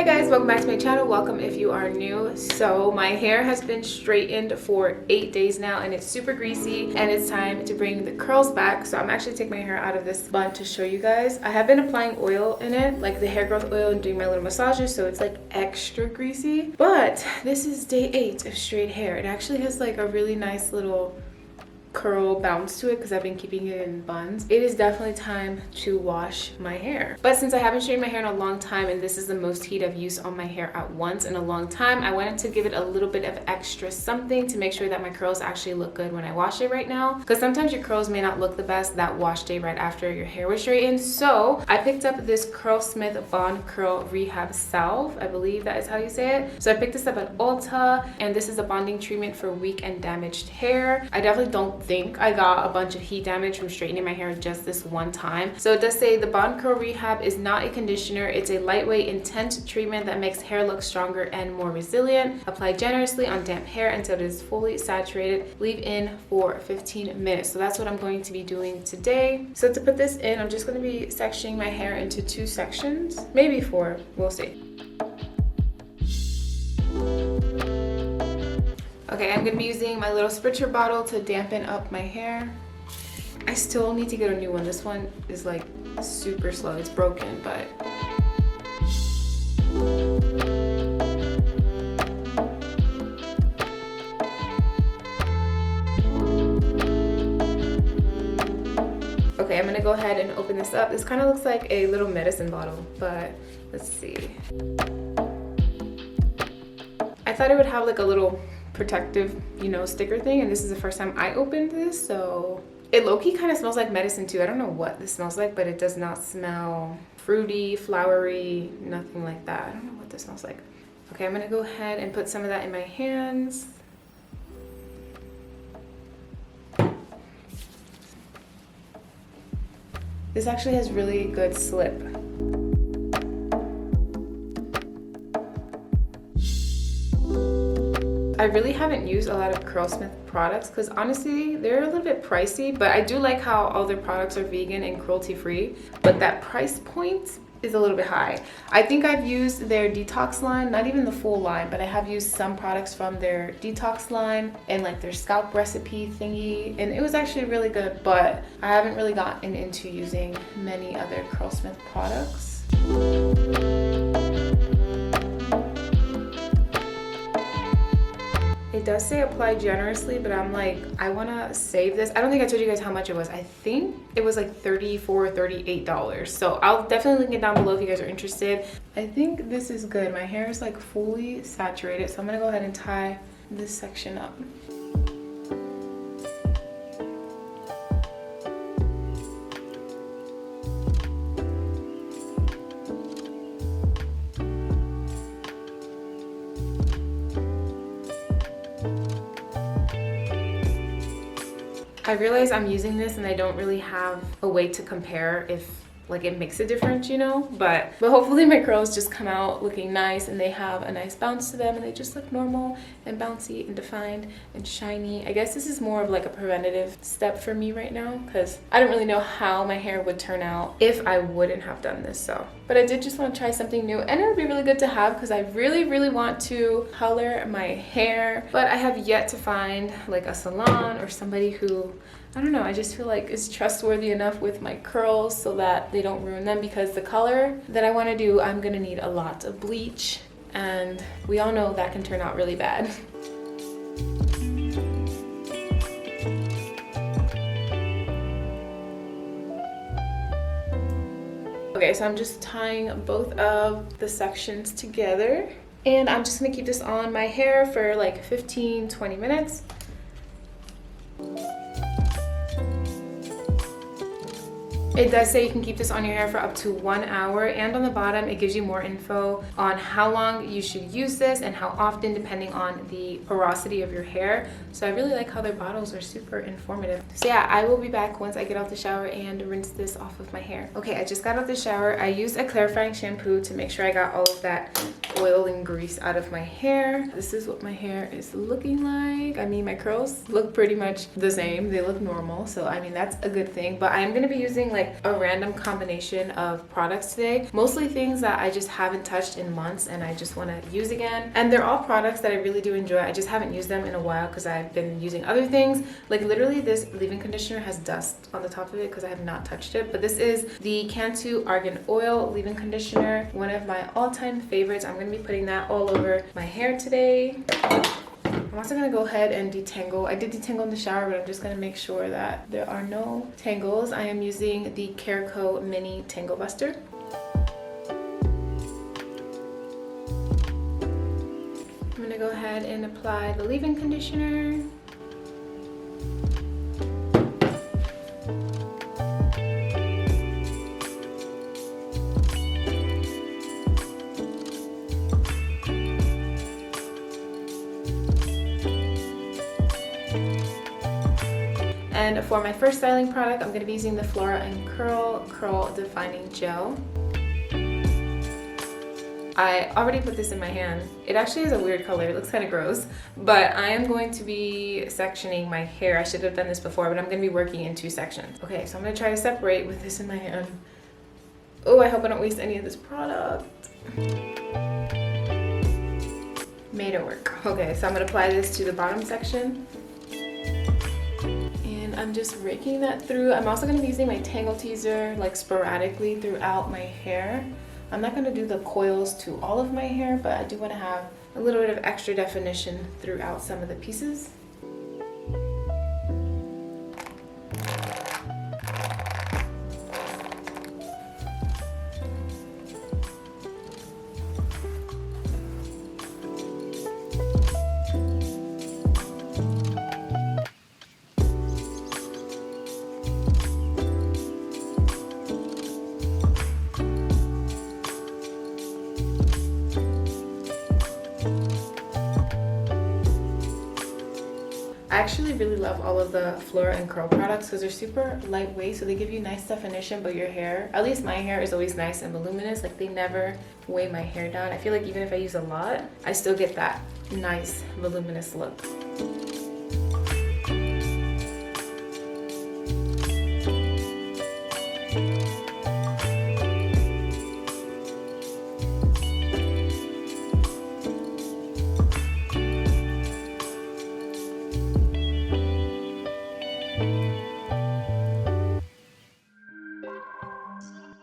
Hi guys, welcome back to my channel. Welcome if you are new. So my hair has been straightened for 8 days now and it's super greasy and it's time to bring the curls back. So I'm actually taking my hair out of this bun to show you guys. I have been applying oil in it, like the hair growth oil, and doing my little massages, so it's like extra greasy. But this is day 8 of straight hair. It actually has like a really nice little curl bounce to it because I've been keeping it in buns. It is definitely time to wash my hair. But since I haven't straightened my hair in a long time and this is the most heat I've used on my hair at once in a long time, I wanted to give it a little bit of extra something to make sure that my curls actually look good when I wash it right now, because sometimes your curls may not look the best that wash day right after your hair was straightened. So I picked up this Curlsmith Bond Curl Rehab Salve. I believe that is how you say it. So I picked this up at Ulta, and this is a bonding treatment for weak and damaged hair. I definitely don't think I got a bunch of heat damage from straightening my hair just this one time. So it does say the Bond Curl Rehab is not a conditioner. It's a lightweight, intense treatment that makes hair look stronger and more resilient. Apply generously on damp hair until it is fully saturated. Leave in for 15 minutes. So that's what I'm going to be doing today. So to put this in, I'm just going to be sectioning my hair into 2 sections, maybe 4, we'll see. Okay, I'm gonna be using my little spritzer bottle to dampen up my hair. I still need to get a new one. This one is like super slow. It's broken, but okay, I'm gonna go ahead and open this up. This kind of looks like a little medicine bottle, but let's see. I thought it would have like a little protective, you know, sticker thing, and this is the first time I opened this, so it low-key kind of smells like medicine too. I don't know what this smells like, but it does not smell fruity, flowery, nothing like that. I don't know what this smells like. Okay, I'm gonna go ahead and put some of that in my hands. This actually has really good slip. I really haven't used a lot of Curlsmith products because honestly they're a little bit pricey, but I do like how all their products are vegan and cruelty free, but that price point is a little bit high. I think I've used their detox line, not even the full line, but I have used some products from their detox line and like their scalp recipe thingy, and it was actually really good, but I haven't really gotten into using many other Curlsmith products. It does say apply generously, but I'm like, I want to save this. I don't think I told you guys how much it was. I think it was like $34 or $38. So I'll definitely link it down below if you guys are interested. I think this is good. My hair is like fully saturated, so I'm going to go ahead and tie this section up. I realize I'm using this and I don't really have a way to compare if like it makes a difference, you know, but hopefully my curls just come out looking nice and they have a nice bounce to them and they just look normal and bouncy and defined and shiny. I guess this is more of like a preventative step for me right now because I don't really know how my hair would turn out if I wouldn't have done this. So, but I did just want to try something new, and it would be really good to have because I really want to color my hair, but I have yet to find like a salon or somebody who, I don't know, I just feel like is trustworthy enough with my curls so that they don't ruin them, because the color that I want to do, I'm gonna need a lot of bleach, and we all know that can turn out really bad. Okay, so I'm just tying both of the sections together, and I'm just gonna keep this on my hair for like 15-20 minutes. It does say you can keep this on your hair for up to 1 hour, and on the bottom it gives you more info on how long you should use this and how often depending on the porosity of your hair. So I really like how their bottles are super informative. So yeah, I will be back once I get out the shower and rinse this off of my hair. Okay, I just got out the shower. I used a clarifying shampoo to make sure I got all of that oil and grease out of my hair. This is what my hair is looking like. I mean, my curls look pretty much the same. They look normal, so I mean that's a good thing. But I am going to be using like a random combination of products today, mostly things that I just haven't touched in months and I just want to use again. And they're all products that I really do enjoy. I just haven't used them in a while because I've been using other things. Like literally this leave-in conditioner has dust on the top of it because I have not touched it. But this is the Cantu Argan Oil leave-in conditioner, one of my all-time favorites. I'm going to be putting that all over my hair today. I'm also going to go ahead and detangle. I did detangle in the shower, but I'm just going to make sure that there are no tangles. I am using the Caraco Mini Tangle Buster. I'm going to go ahead and apply the leave-in conditioner. And for my first styling product, I'm going to be using the Flora and Curl Defining Gel. I already put this in my hand. It actually is a weird color. It looks kind of gross, but I am going to be sectioning my hair. I should have done this before, but I'm going to be working in 2 sections. Okay, so I'm going to try to separate with this in my hand. Oh, I hope I don't waste any of this product. Made it work. Okay, so I'm going to apply this to the bottom section. I'm just raking that through. I'm also going to be using my Tangle Teaser like sporadically throughout my hair. I'm not going to do the coils to all of my hair, but I do want to have a little bit of extra definition throughout some of the pieces. I actually really love all of the Flora and Curl products because they're super lightweight, so they give you nice definition, but your hair, at least my hair, is always nice and voluminous. Like they never weigh my hair down. I feel like even if I use a lot, I still get that nice voluminous look.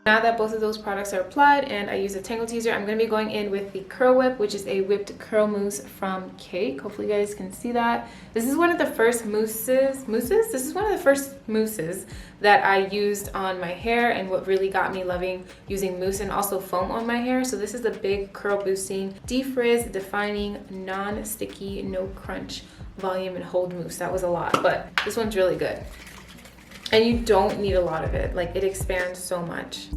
Now that both of those products are applied and I use a Tangle Teaser, I'm going to be going in with the Curl Whip, which is a whipped curl mousse from Cake. Hopefully you guys can see that. This is one of the first mousses? This is one of the first mousses that I used on my hair and what really got me loving using mousse and also foam on my hair. So this is the big curl boosting, defrizz, defining, non-sticky, no crunch, volume and hold mousse. That was a lot, but this one's really good. And you don't need a lot of it. Like it expands so much.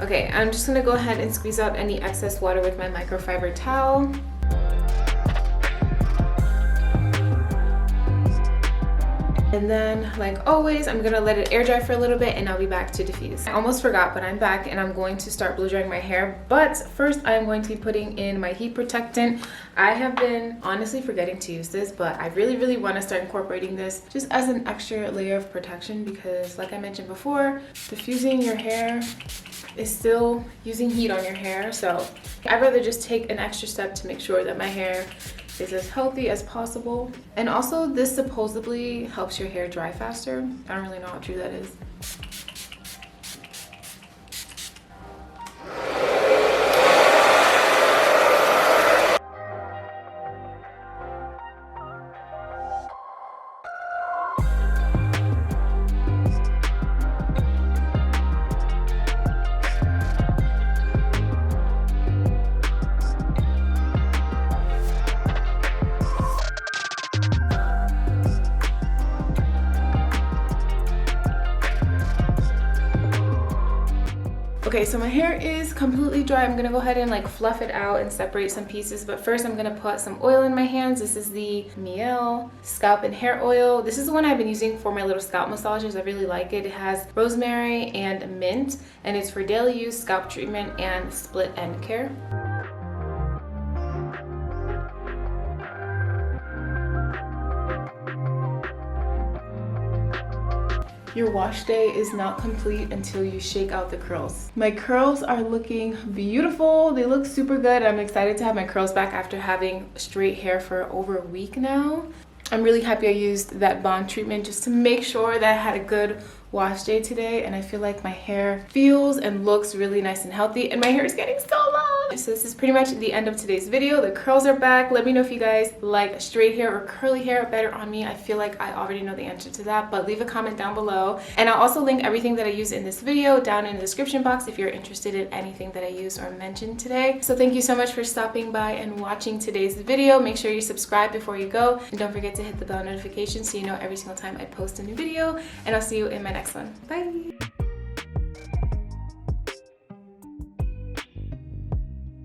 Okay, I'm just gonna go ahead and squeeze out any excess water with my microfiber towel. And then, like always, I'm gonna let it air dry for a little bit and I'll be back to diffuse. I almost forgot, but I'm back and I'm going to start blow drying my hair. But first, I am going to be putting in my heat protectant. I have been honestly forgetting to use this, but I really want to start incorporating this just as an extra layer of protection because, like I mentioned before, diffusing your hair is still using heat on your hair. So I'd rather just take an extra step to make sure that my hair is as healthy as possible. And also this supposedly helps your hair dry faster. I don't really know how true that is. Okay, so my hair is completely dry. I'm gonna go ahead and like fluff it out and separate some pieces, but first I'm gonna put some oil in my hands. This is the Miel Scalp and Hair Oil. This is the one I've been using for my little scalp massages. I really like it. It has rosemary and mint, and it's for daily use, scalp treatment, and split end care. Your wash day is not complete until you shake out the curls. My curls are looking beautiful. They look super good. I'm excited to have my curls back after having straight hair for over a week now. I'm really happy I used that bond treatment just to make sure that I had a good wash day today, and I feel like my hair feels and looks really nice and healthy, and my hair is getting so long. So this is pretty much the end of today's video. The curls are back. Let me know if you guys like straight hair or curly hair better on me. I feel like I already know the answer to that, but leave a comment down below, and I'll also link everything that I use in this video down in the description box if you're interested in anything that I use or mentioned today. So thank you so much for stopping by and watching today's video. Make sure you subscribe before you go, and don't forget to hit the bell notification so you know every single time I post a new video, and I'll see you in my next one. Bye.